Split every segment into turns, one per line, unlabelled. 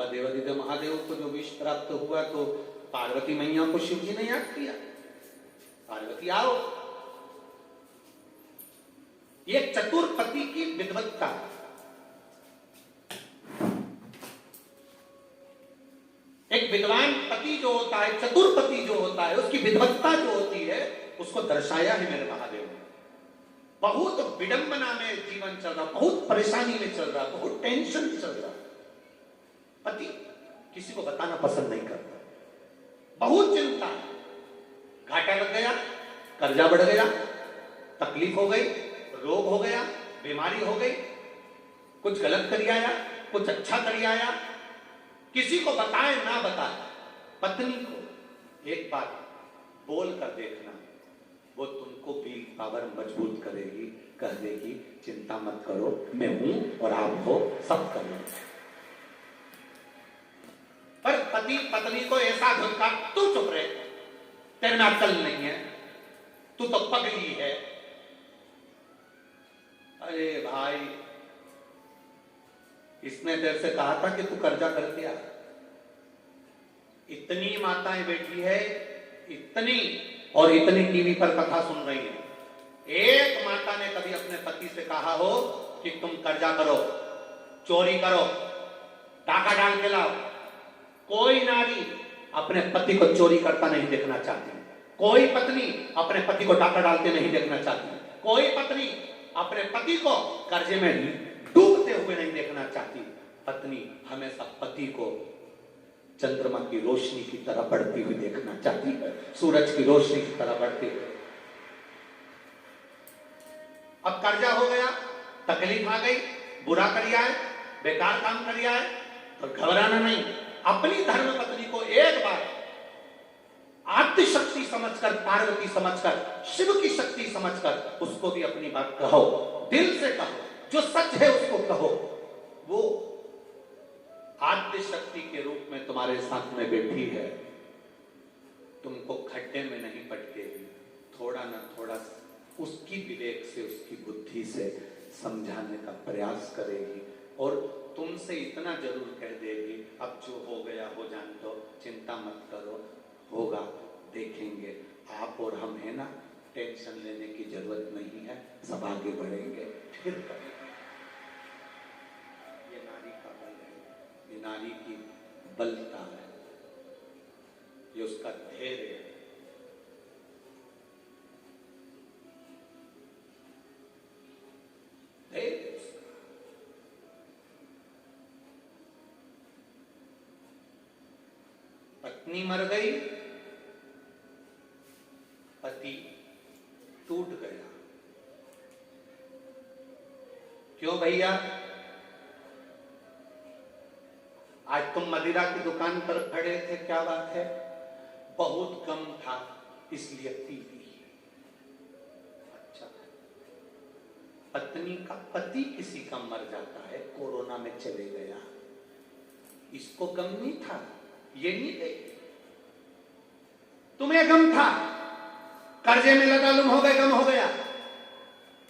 बाबा देवादिदेव महादेव को जो विष प्राप्त हुआ तो पार्वती मैया को शिव जी ने याद किया, पार्वती आओ। ये चतुर पति की विद्वत्ता। एक विद्वान पति जो होता है, चतुर पति जो होता है, उसकी विद्वत्ता जो होती है, उसको दर्शाया है मेरे महादेव ने। बहुत विडंबना में जीवन चल रहा, बहुत परेशानी में चल रहा, बहुत टेंशन चल रहा, पति किसी को बताना पसंद नहीं करता, बहुत चिंता, घाटा लग गया, कर्जा बढ़ गया, तकलीफ हो गई, रोग हो गया, बीमारी हो गई, कुछ गलत कर आया, कुछ अच्छा कर आया, किसी को बताए ना बताए, पत्नी को एक बात बोल कर देखना, वो तुमको भी पावर मजबूत करेगी, कह देगी चिंता मत करो, मैं हूं और आप हो, सब करो। पर पति पत्नी को ऐसा धमका, तू चुप रहे, तेरे में अक्ल नहीं है, तू तो पगली है। अरे भाई, इसने तेरे से कहा था कि तू कर्जा कर दिया। इतनी माताएं बैठी है, इतनी और इतनी टीवी पर कथा सुन रही है, एक माता ने कभी अपने पति से कहा हो कि तुम कर्जा करो, चोरी करो, डाका डाल के लाओ? कोई नारी अपने पति को चोरी करता नहीं देखना चाहती, कोई पत्नी अपने पति को डाका डालते नहीं देखना चाहती, कोई पत्नी अपने पति को कर्जे में डूबते हुए नहीं देखना चाहती। पत्नी हमेशा पति को चंद्रमा की रोशनी की तरह बढ़ती हुई देखना चाहती है, सूरज की रोशनी की तरह बढ़ती हुई। अब कर्जा हो गया, तकलीफ आ गई, बुरा करिया है, बेकार काम करिया है, तो घबराना नहीं। अपनी धर्म पत्नी को एक बार आद्य शक्ति समझकर, पार्वती समझकर, शिव की शक्ति समझकर उसको भी अपनी बात कहो, दिल से कहो, जो सच है उसको कहो। वो आद्य शक्ति के रूप में तुम्हारे साथ में बैठी है, तुमको खड्डे में नहीं पटकेगी, थोड़ा ना थोड़ा उसकी विवेक से, उसकी बुद्धि से समझाने का प्रयास करेगी और तुमसे इतना जरूर कह देगी, अब जो हो गया हो जाने दो, चिंता मत करो, होगा, देखेंगे, आप और हम है ना, टेंशन लेने की जरूरत नहीं है, सब आगे बढ़ेंगे, फिर करेंगे। ये नारी का बल है, ये नारी की बलता है, ये उसका धैर्य है। पत्नी मर गई, पति टूट गया। क्यों भैया? आज तुम मदिरा की दुकान पर खड़े थे, क्या बात है? बहुत गम था इसलिए पी ली। अच्छा, पत्नी का पति किसी का मर जाता है, कोरोना में चले गया, इसको गम नहीं था, ये नहीं गई। तुम्हें गम था, कर्जे में लदालुम हो गए, गम हो गया,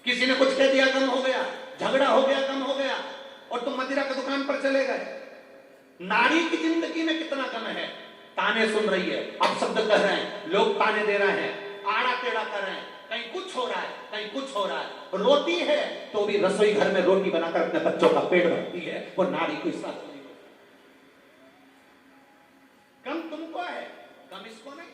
किसी ने कुछ कह दिया, गम हो गया, झगड़ा हो गया, गम हो गया, और तुम मदिरा की दुकान पर चले गए। नारी की जिंदगी में कितना गम है, ताने सुन रही है, अपशब्द कह रहे हैं, लोग ताने दे रहे हैं, आड़ा टेढ़ा कर रहे हैं, कहीं कुछ हो रहा है, कहीं कुछ हो रहा है, रोती है तो भी रसोई घर में रोटी बनाकर अपने बच्चों का पेट भरती है, वो नारी को इस बात नहीं होता। गम तुमको है, गम इसको नहीं।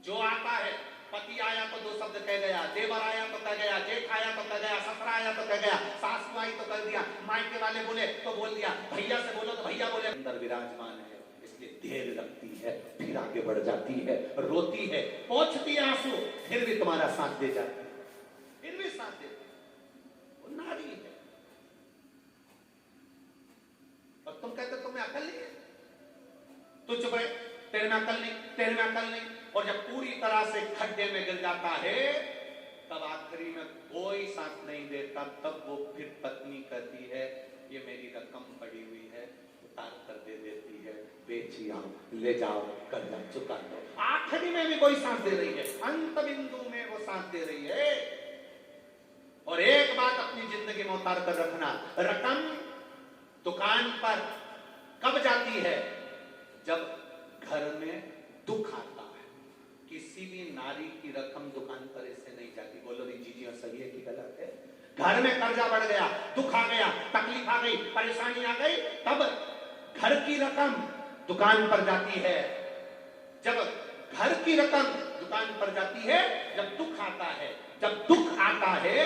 जो आता है, पति आया तो दो शब्द कह गया, देवर आया तो कह गया, जेठ आया तो कह गया, ससुरा आया तो कह गया, सासू आई तो कह दिया, मायके वाले बोले तो बोल दिया, भैया से बोलो तो भैया बोले। अंदर विराजमान है, इसलिए धैर्य रखती है, फिर आगे बढ़ जाती है, रोती है, पोंछती है आंसू, फिर भी तुम्हारा साथ दे जाती है, फिर भी साथ दे। वो नारी है। और तुम कहते तुम्हें अकल नहीं है, तू चुप रहे, तेरे में अकल नहीं, तेरे में अकल नहीं। और जब पूरी तरह से खड्डे में गिर जाता है, तब आखिरी में कोई साथ नहीं देता, तब वो फिर पत्नी कहती है, ये मेरी रकम पड़ी हुई है, उतार कर दे देती है, बेची आओ, ले जाओ, कर्जा चुका दो। आखिरी में भी कोई साथ दे रही है, अंत बिंदु में वो साथ दे रही है। और एक बात अपनी जिंदगी में उतार कर रखना, रकम दुकान पर कब जाती है? जब घर में दुख आता है। किसी भी नारी की रकम दुकान पर ऐसे नहीं जाती। बोलो नहीं जी और सही है कि गलत है? घर में कर्जा बढ़ गया, दुख आ गया, तकलीफ आ गई, परेशानी आ गई, तब घर की रकम दुकान पर जाती है। जब घर की रकम दुकान पर जाती है, जब दुख आता है। जब दुख आता है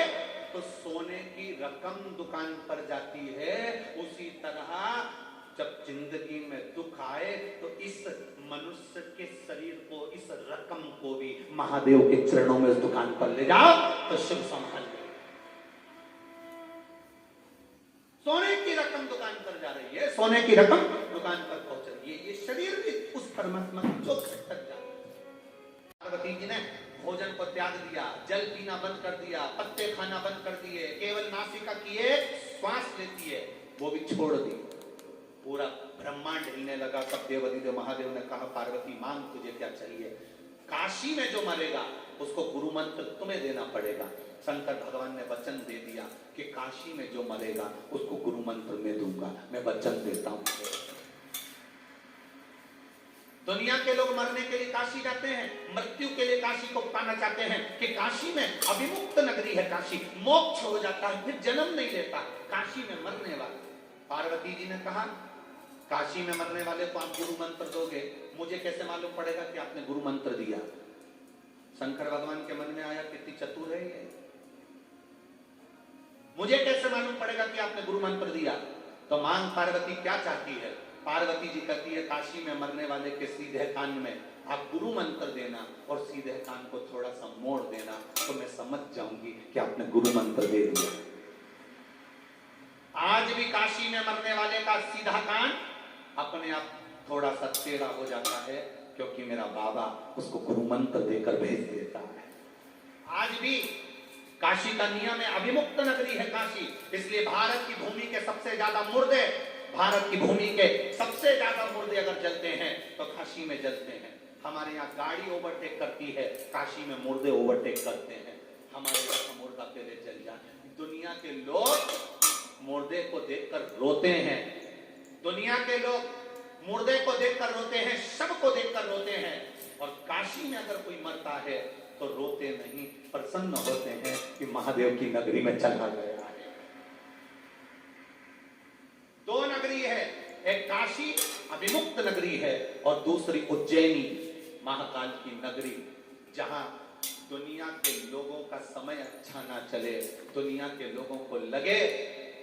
तो सोने की रकम दुकान पर जाती है। उसी तरह जब जिंदगी में दुख आए तो इस मनुष्य के शरीर को, इस रकम को भी महादेव के चरणों में उस दुकान पर ले जाओ तो शुभ संभाल ले। सोने की रकम दुकान पर जा रही है, सोने की रकम दुकान पर पहुंच रही है। ये शरीर भी उस परमात्मा की जो तक जा रहा है। पार्वती जी ने भोजन को त्याग दिया, जल पीना बंद कर दिया, पत्ते खाना बंद कर दिए, केवल नासिका की एक श्वास लेती है वो भी छोड़ दी। पूरा ब्रह्मांड हिलने लगा। तब देवाधिदेव महादेव ने कहा, पार्वती मांग तुझे क्या चाहिए? काशी में जो मरेगा उसको गुरु मंत्र तुम्हें देना पड़ेगा। शंकर भगवान ने वचन दे दिया कि काशी में जो मरेगा उसको गुरु मंत्र में दूंगा, मैं वचन देता हूं। दुनिया के लोग मरने के लिए काशी जाते हैं, मृत्यु के लिए काशी को पाना चाहते हैं कि काशी में अभिमुक्त नगरी है, काशी मोक्ष हो जाता है, फिर जन्म नहीं लेता। काशी में मरने वाला। पार्वती जी ने कहा, काशी में मरने वाले को आप गुरु मंत्र दोगे, मुझे कैसे मालूम पड़ेगा कि आपने गुरु मंत्र दिया? शंकर भगवान के मन में आया, कितनी चतुर है ये, मुझे कैसे मालूम पड़ेगा कि आपने गुरु मंत्र दिया? तो मांग पार्वती क्या चाहती है? पार्वती जी कहती है, काशी में मरने वाले के सीधे कान में आप गुरु मंत्र देना और सीधे कान को थोड़ा सा मोड़ देना, तो मैं समझ जाऊंगी कि आपने गुरु मंत्र दे दिया। आज भी काशी में मरने वाले का सीधा कान अपने आप थोड़ा सा टेढ़ा हो जाता है, क्योंकि मेरा बाबा उसको गुरु मंत्र देकर भेज देता है। आज भी काशी का नियम है, अभिमुक्त नगरी है काशी, इसलिए भारत की भूमि के सबसे ज्यादा मुर्दे, भारत की भूमि के सबसे ज्यादा मुर्दे अगर जलते हैं तो काशी में जलते हैं। हमारे यहाँ गाड़ी ओवरटेक करती है, काशी में मुर्दे ओवरटेक करते हैं। हमारे यहाँ मुर्दा पहले जल जाए। दुनिया के लोग मुर्दे को देखकर रोते हैं, दुनिया के लोग मुर्दे को देखकर रोते हैं, शव को देखकर रोते हैं। और काशी में अगर कोई मरता है तो रोते नहीं, प्रसन्न होते हैं कि महादेव की नगरी में चला गया है। दो नगरी है, एक काशी अभिमुक्त नगरी है और दूसरी उज्जैनी महाकाल की नगरी, जहां दुनिया के लोगों का समय अच्छा ना चले, दुनिया के लोगों को लगे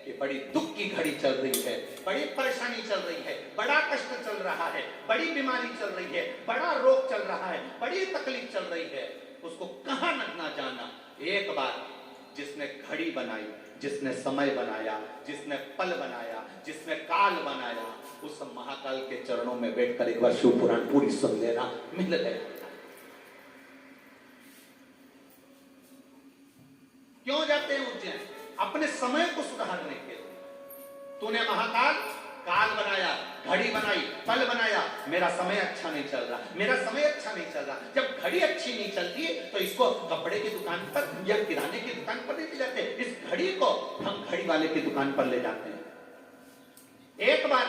कि बड़ी दुख की घड़ी चल रही है, बड़ी परेशानी चल रही है, बड़ा कष्ट चल रहा है, बड़ी बीमारी चल रही है, बड़ा रोग चल रहा है, बड़ी तकलीफ चल रही है, उसको कहां ना जाना। एक बार जिसने घड़ी बनाई, जिसने समय बनाया, जिसने पल बनाया, जिसने काल बनाया, उस महाकाल के चरणों में बैठकर एक बार शिव पुराण पूरी सुन लेना, मिल गया। क्यों जाते हैं उज्जैन? अपने समय को सुधारने के लिए। तूने महाकाल काल बनाया, घड़ी बनाई, पल बनाया, मेरा समय अच्छा नहीं चल रहा, मेरा समय अच्छा नहीं चल रहा। जब घड़ी अच्छी नहीं चलती तो इसको कपड़े की दुकान पर या किराने की दुकान पर नहीं ले जाते, इस घड़ी को हम घड़ी वाले की दुकान पर ले जाते हैं। एक बार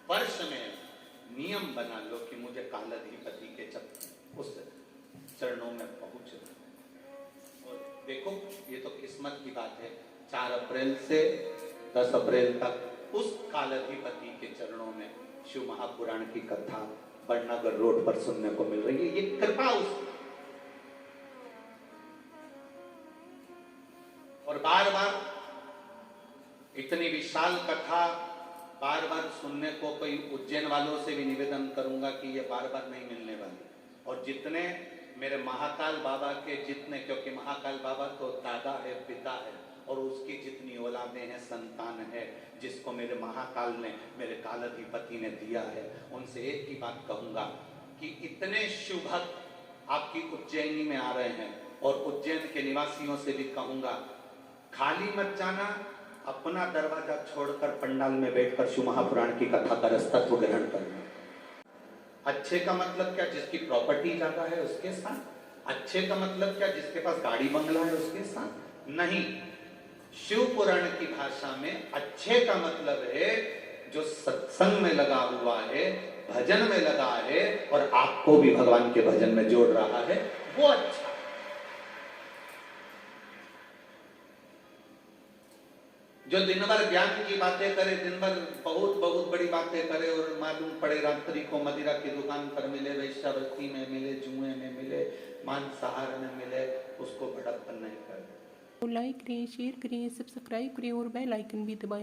वर्ष में नियम बना लो कि मुझे कालाधिपति के उस चरणों में पहुंचना। और देखो, ये तो किस्मत की बात है, 4 अप्रैल से 10 अप्रैल तक उस कालाधिपति के चरणों में शिव महापुराण की कथा बड़नगर रोड पर सुनने को मिल रही है। ये कृपा उस और बार बार इतनी विशाल कथा बार बार सुनने को कोई उज्जैन वालों से भी निवेदन करूंगा कि ये बार बार नहीं मिलने वाली। और जितने मेरे महाकाल बाबा के जितने, क्योंकि महाकाल बाबा तो दादा है, पिता है, और उसकी जितनी औलादें हैं, संतान है, जिसको मेरे महाकाल ने, मेरे कालाधिपति ने दिया है, उनसे एक ही बात कहूंगा कि इतने शिव भक्त आपकी उज्जैनी में आ रहे हैं, और उज्जैन के निवासियों से भी कहूंगा, खाली मत जाना, अपना दरवाजा छोड़कर पंडाल में बैठकर शिव महापुराण की कथा का रसतत्व ग्रहण करना। अच्छे का मतलब क्या? जिसकी प्रॉपर्टी ज्यादा है उसके साथ। अच्छे का मतलब क्या? जिसके पास गाड़ी बंगला है उसके साथ नहीं। शिव पुराण की भाषा में अच्छे का मतलब है जो सत्संग में लगा हुआ है, भजन में लगा है और आपको भी भगवान के भजन में जोड़ रहा है, वो अच्छा। जो दिन भर ज्ञान की बातें करे, दिन भर बहुत बहुत बड़ी बातें करे और मालूम पड़े रात्रि को मदिरा की दुकान पर मिले, वैश्यावृत्ति में मिले, जुए में मिले, मांसाहार में मिले, उसको बड़प्पन नहीं करे।
लाइक करें, शेयर करें, सब्सक्राइब करें और बेल आइकन भी दबाएं।